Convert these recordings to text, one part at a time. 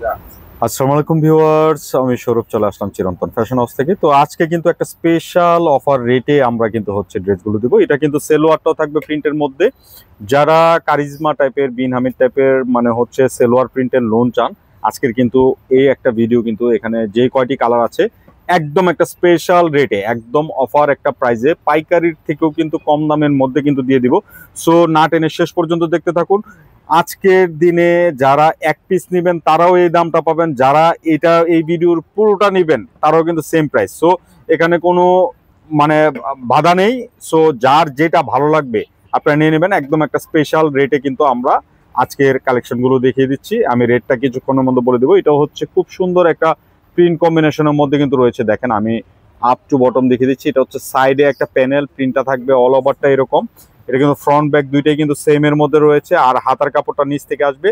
আসসালামু আলাইকুম ভিউয়ার্স, আমি সৌরভ চলে আসলাম চিরন্তন ফ্যাশন হাউস থেকে। তো আজকে কিন্তু একটা স্পেশাল অফার রেটে আমরা কিন্তু হচ্ছে ড্রেসগুলো দিব। এটা কিন্তু সেলোয়ারটাও থাকবে প্রিন্টের মধ্যে। যারা কারিজমা টাইপের, বিন হামিদ টাইপের মানে হচ্ছে সেলোয়ার প্রিন্টের লোন চান, আজকের কিন্তু এই একটা ভিডিও কিন্তু এখানে যে কয়টি কালার আছে একদম একটা স্পেশাল রেটে, একদম অফার একটা প্রাইজে, পাইকারির থেকেও কিন্তু কম দামের মধ্যে কিন্তু দিয়ে দিব। সো না টেনে শেষ পর্যন্ত দেখতে থাকুন। আজকের দিনে যারা এক পিস নেবেন তারাও এই দামটা পাবেন, যারা এই ভিডিওর পুরোটা নেবেন তারাও কিন্তু সেম প্রাইস। সো এখানে কোনো মানে বাধা নেই। সো যার যেটা ভালো লাগবে আপনারা নিয়ে নেবেন, একদম একটা স্পেশাল রেটে কিন্তু আমরা আজকের কালেকশনগুলো দেখিয়ে দিচ্ছি। আমি রেটটা কিছুক্ষণের মধ্যে বলে দেবো। এটা হচ্ছে খুব সুন্দর একটা প্রিন্ট কম্বিনেশনের মধ্যে কিন্তু রয়েছে। দেখেন আমি আপ টু বটম দেখিয়ে দিচ্ছি। এটা হচ্ছে সাইডে একটা প্যানেল প্রিন্টটা থাকবে, অল ওভারটা এরকম। এটা কিন্তু ফ্রন্ট ব্যাক দুইটাই কিন্তু সেম এর মধ্যে রয়েছে। আর হাতার কাপড়টা নিচ থেকে আসবে,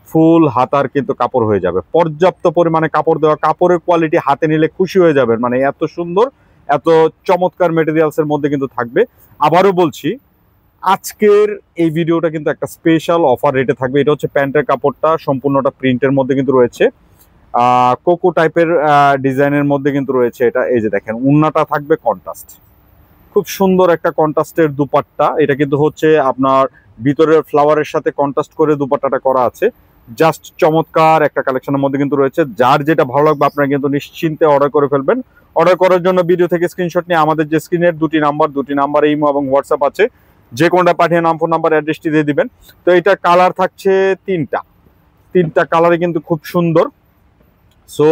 ফুল হাতার কিন্তু কাপড় হয়ে যাবে, পর্যাপ্ত পরিমাণে কাপড় দেওয়া। কাপড়ের কোয়ালিটি হাতে নিলে খুশি হয়ে যাবেন, মানে এত সুন্দর, এত চমৎকার মেটেরিয়ালস এর মধ্যে কিন্তু থাকবে। আবারও বলছি, আজকের এই ভিডিওটা কিন্তু একটা স্পেশাল অফার রেটে থাকবে। এটা হচ্ছে প্যান্টের কাপড়টা সম্পূর্ণটা প্রিন্টের মধ্যে কিন্তু রয়েছে, কোকো টাইপের ডিজাইনের মধ্যে কিন্তু রয়েছে। এটা এই যে দেখেন, উন্নাটা থাকবে কন্ট্রাস্ট, খুব সুন্দর একটা কন্ট্রাস্টের দুপাট্টা। এটা কিন্তু হচ্ছে আপনার ভিতরের ফ্লাওয়ারের সাথে কন্ট্রাস্ট করে দুপাট্টাটা করা আছে। জাস্ট চমৎকার একটা কালেকশনের মধ্যে কিন্তু রয়েছে। যার যেটা ভালো লাগবে আপনারা কিন্তু নিশ্চিন্তে অর্ডার করে ফেলবেন। অর্ডার করার জন্য ভিডিও থেকে স্ক্রিনশট নিয়ে আমাদের যে স্ক্রিনের দুটি নাম্বার ইমো এবং হোয়াটসঅ্যাপ আছে, যে কোনটা পাঠিয়ে নাম, ফোন নাম্বার, অ্যাড্রেসটি দিয়ে দিবেন। তো এটা কালার থাকছে তিনটা কালারে কিন্তু খুব সুন্দর। সো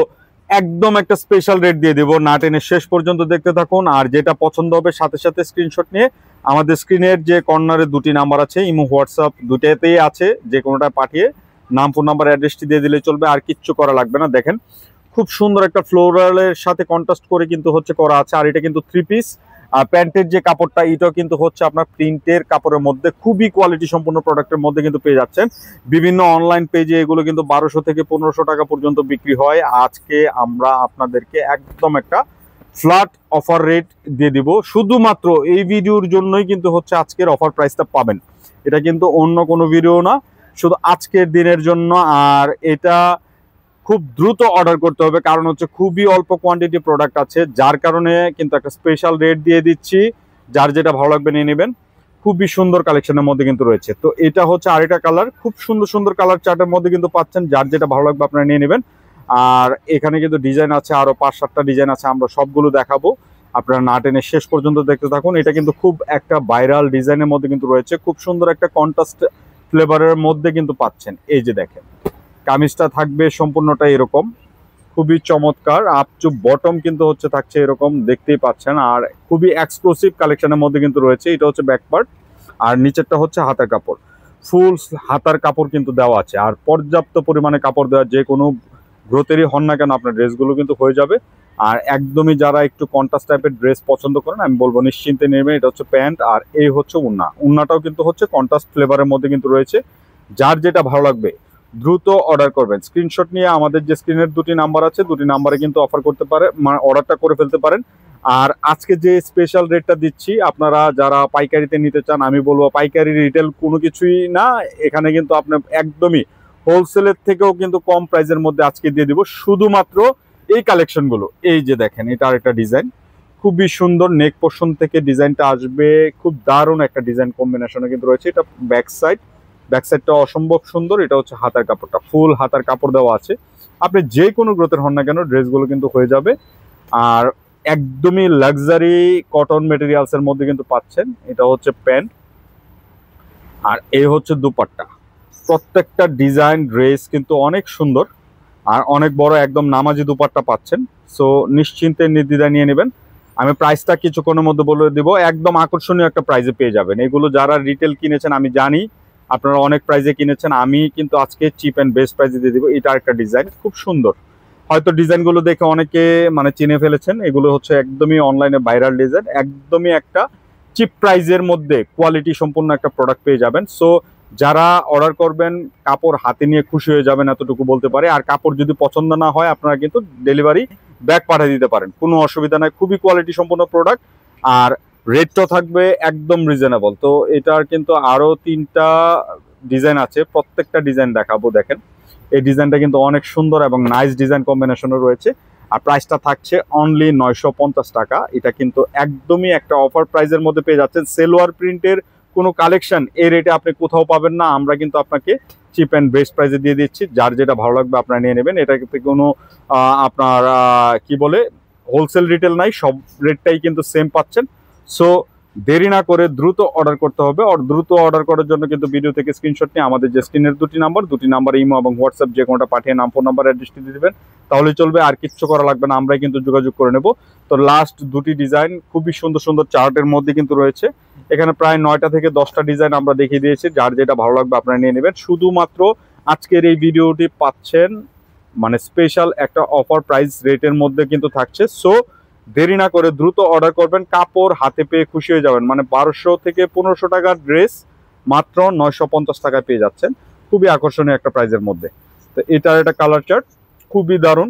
একদম একটা স্পেশাল রেট দিয়ে দেবো, না টেনে শেষ পর্যন্ত দেখতে থাকুন। আর যেটা পছন্দ হবে সাথে সাথে স্ক্রিনশট নিয়ে আমাদের স্ক্রিনের যে কর্নারে দুটি নাম্বার আছে, ইমো হোয়াটসঅ্যাপ দুটাতেই আছে, যে কোনোটা পাঠিয়ে নাম, ফোন নাম্বার, অ্যাড্রেসটি দিয়ে দিলে চলবে। আর কিচ্ছু করা লাগবে না। দেখেন খুব সুন্দর একটা ফ্লোরালের সাথে কন্ট্রাস্ট করে কিন্তু হচ্ছে করা আছে। আর এটা কিন্তু থ্রি পিস। আর প্যান্টের যে কাপড়টা, এটাও কিন্তু হচ্ছে আপনার প্রিন্টের কাপড়ের মধ্যে, খুবই কোয়ালিটি সম্পন্ন প্রোডাক্টের মধ্যে কিন্তু পেয়ে যাচ্ছেন। বিভিন্ন অনলাইন পেজে এগুলো কিন্তু 1200 থেকে 1500 টাকা পর্যন্ত বিক্রি হয়। আজকে আমরা আপনাদেরকে একদম একটা ফ্ল্যাট অফার রেট দিয়ে দিব। শুধুমাত্র এই ভিডিওর জন্যই কিন্তু হচ্ছে আজকের অফার প্রাইসটা পাবেন। এটা কিন্তু অন্য কোনো ভিডিও না, শুধু আজকের দিনের জন্য। আর এটা খুব দ্রুত অর্ডার করতে হবে, কারণ হচ্ছে খুবই অল্প কোয়ান্টিটি প্রোডাক্ট আছে, যার কারণে কিন্তু একটা স্পেশাল রেট দিয়ে দিচ্ছি। যার যেটা ভালো লাগবে নিয়ে নেবেন। খুবই সুন্দর কালেকশনের মধ্যে কিন্তু রয়েছে। তো এটা হচ্ছে আরেকটা কালার, খুব সুন্দর সুন্দর কালার চার্টের মধ্যে কিন্তু পাচ্ছেন। যার যেটা ভালো লাগবে আপনারা নিয়ে নেবেন। আর এখানে কিন্তু ডিজাইন আছে আরো 5-7টা ডিজাইন আছে, আমরা সবগুলো দেখাবো। আপনারা না টেনে শেষ পর্যন্ত দেখতে থাকুন। এটা কিন্তু খুব একটা ভাইরাল ডিজাইনের মধ্যে কিন্তু রয়েছে, খুব সুন্দর একটা কন্ট্রাস্ট ফ্লেভারের মধ্যে কিন্তু পাচ্ছেন। এই যে দেখেন, কামিজটা থাকবে সম্পূর্ণটা এরকম, খুবই চমৎকার। আপ টু বটম কিন্তু হচ্ছে থাকছে এরকম, দেখতেই পাচ্ছেন। আর খুবই এক্সক্লুসিভ কালেকশনের মধ্যে কিন্তু রয়েছে। এটা হচ্ছে ব্যাক পার্ট, আর নিচেরটা হচ্ছে হাতার কাপড়। ফুল হাতার কাপড় কিন্তু দেওয়া আছে, আর পর্যাপ্ত পরিমাণে কাপড় দেওয়া। যে কোনো গ্রোথেরই হন না কেন আপনার ড্রেসগুলো কিন্তু হয়ে যাবে। আর একদমই যারা একটু কন্ট্রাস্ট টাইপের ড্রেস পছন্দ করেন, আমি বলবো নিশ্চিন্তে নেবেন। এটা হচ্ছে প্যান্ট, আর এই হচ্ছে উন্নাটাও কিন্তু হচ্ছে কন্ট্রাস্ট ফ্লেভারের মধ্যে কিন্তু রয়েছে। যার যেটা ভালো লাগবে দ্রুত অর্ডার করবেন। স্ক্রিনশট নিয়ে আমাদের যে স্ক্রিনের দুটি নাম্বার আছে, দুটি নাম্বারে কিন্তু অফার করতে পারে, মানে অর্ডারটা করে ফেলতে পারেন। আর আজকে যে স্পেশাল রেটটা দিচ্ছি, আপনারা যারা পাইকারিতে নিতে চান, আমি বলবো পাইকারি রিটেল কোনো কিছুই না, এখানে কিন্তু আপনার একদমই হোলসেলের থেকেও কিন্তু কম প্রাইসের মধ্যে আজকে দিয়ে দিব, শুধুমাত্র এই কালেকশনগুলো। এই যে দেখেন, এটা আরেকটা ডিজাইন, খুবই সুন্দর। নেক পোর্শন থেকে ডিজাইনটা আসবে, খুব দারুণ একটা ডিজাইন কম্বিনেশনে কিন্তু রয়েছে। এটা ব্যাক সাইডটা অসম্ভব সুন্দর। এটা হচ্ছে হাতার কাপড়টা, ফুল হাতার কাপড় দেওয়া আছে। আপনি যে কোনো গ্রোথের হন না কেন ড্রেসগুলো কিন্তু হয়ে যাবে। আর একদমই লাক্সারি কটন মেটেরিয়ালস এর মধ্যে কিন্তু পাচ্ছেন। এটা হচ্ছে প্যান্ট, আর এই হচ্ছে দুপাট্টা। প্রত্যেকটা ডিজাইন ড্রেস কিন্তু অনেক সুন্দর, আর অনেক বড় একদম নামাজি দুপাট্টা পাচ্ছেন। সো নিশ্চিন্তে নির্দ্বিধায় নিয়ে নেবেন। আমি প্রাইসটা কিছুক্ষণের মধ্যে বলে দিব, একদম আকর্ষণীয় একটা প্রাইসে পেয়ে যাবেন। এগুলো যারা রিটেল কিনেছেন, আমি জানি আপনারা অনেক প্রাইসে কিনেছেন, আমি কিন্তু আজকে চিপ অ্যান্ড বেস্ট প্রাইসে দিয়ে দিব। এটা একটা ডিজাইন খুব সুন্দর, হয়তো ডিজাইনগুলো দেখে অনেকে মানে চিনে ফেলেছেন। এগুলো হচ্ছে একদমই অনলাইনে ভাইরাল ডিজাইন, একদমই একটা চিপ প্রাইজের মধ্যে কোয়ালিটি সম্পূর্ণ একটা প্রোডাক্ট পেয়ে যাবেন। সো যারা অর্ডার করবেন, কাপড় হাতে নিয়ে খুশি হয়ে যাবেন, এতটুকু বলতে পারে। আর কাপড় যদি পছন্দ না হয়, আপনারা কিন্তু ডেলিভারি ব্যাক পাঠিয়ে দিতে পারেন, কোনো অসুবিধা নাই। খুবই কোয়ালিটি সম্পন্ন প্রোডাক্ট, আর রেটটাও থাকবে একদম রিজনেবল। তো এটার কিন্তু আরো 3টা ডিজাইন আছে, প্রত্যেকটা ডিজাইন দেখাবো। দেখেন এই ডিজাইনটা কিন্তু অনেক সুন্দর এবং নাইস ডিজাইন কম্বিনেশনও রয়েছে। আর প্রাইসটা থাকছে অনলি 950 টাকা। এটা কিন্তু একদমই একটা অফার প্রাইসের মধ্যে পেয়ে যাচ্ছেন। সেলোয়ার প্রিন্টের কোনো কালেকশন এই রেটে আপনি কোথাও পাবেন না। আমরা কিন্তু আপনাকে চিপ অ্যান্ড বেস্ট প্রাইসে দিয়ে দিচ্ছি। যার যেটা ভালো লাগবে আপনারা নিয়ে নেবেন। এটা কিন্তু কোনো আপনার কি বলে হোলসেল রিটেল নাই, সব রেটটাই কিন্তু সেম পাচ্ছেন। সো দেরি না করে দ্রুত অর্ডার করতে হবে। আর দ্রুত অর্ডার করার জন্য কিন্তু ভিডিও থেকে স্ক্রিনশট নিয়ে আমাদের যে স্ক্রিনের দুটি নাম্বার ইমো এবং হোয়াটসঅ্যাপ যে কোনোটা পাঠিয়ে নাম, ফোন নাম্বার, অ্যাড্রেসটি দিয়ে দেবেন, তাহলে চলবে। আর কিচ্ছু করা লাগবে না, আমরাই কিন্তু যোগাযোগ করে নেব। তো লাস্ট দুটি ডিজাইন খুবই সুন্দর সুন্দর চার্টের মধ্যে কিন্তু রয়েছে। এখানে প্রায় 9টা থেকে 10টা ডিজাইন আমরা দেখিয়ে দিয়েছি। যার যেটা ভালো লাগবে আপনারা নিয়ে নেবেন। শুধুমাত্র আজকের এই ভিডিওটি পাচ্ছেন মানে স্পেশাল একটা অফার প্রাইস রেটের মধ্যে কিন্তু থাকছে। সো দেরি না করে দ্রুত অর্ডার করবেন। কাপড় হাতে পেয়ে খুশি হয়ে যাবেন। মানে 1200 থেকে 1500 টাকার ড্রেস মাত্র 950 টাকায় পেয়ে যাচ্ছেন, খুবই আকর্ষণীয় একটা প্রাইজের মধ্যে। তো এটার একটা কালার চার্ট খুবই দারুণ।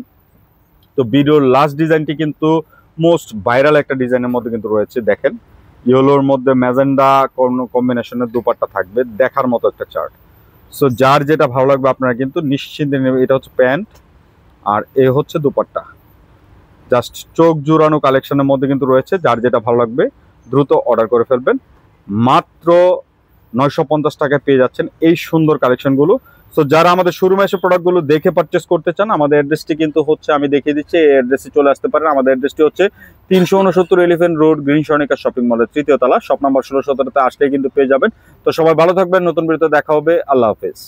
তো ভিডিওর লাস্ট ডিজাইনটি কিন্তু মোস্ট ভাইরাল একটা ডিজাইনের মধ্যে কিন্তু রয়েছে। দেখেন ইয়েলোর মধ্যে ম্যাজেন্ডা কম্বিনেশনের দুপাট্টা থাকবে, দেখার মতো একটা চার্ট। সো যার যেটা ভালো লাগবে আপনারা কিন্তু নিশ্চিন্তে নেবেন। এটা হচ্ছে প্যান্ট আর এ হচ্ছে দুপাট্টা। জাস্ট চোখ জুড়ানো কালেকশনের মধ্যে কিন্তু রয়েছে। যার যেটা ভালো লাগবে দ্রুত অর্ডার করে ফেলবেন। মাত্র 950 টাকায় পেয়ে যাচ্ছেন এই সুন্দর কালেকশনগুলো। সো যারা আমাদের শোরুমে এসে প্রোডাক্টগুলো দেখে পারচেস করতে চান, আমাদের অ্যাড্রেসটি কিন্তু হচ্ছে, আমি দেখিয়ে দিচ্ছি, এই অ্যাড্রেসে চলে আসতে পারেন। আমাদের অ্যাড্রেসটি হচ্ছে 369 elephant road, green Sonica shopping মলের 3য় তলা, শপ নাম্বার 16-17-তে আসলে কিন্তু পেয়ে যাবেন। তো সবাই ভালো থাকবেন, নতুন ভিডিওতে দেখা হবে। আল্লাহ হাফেজ।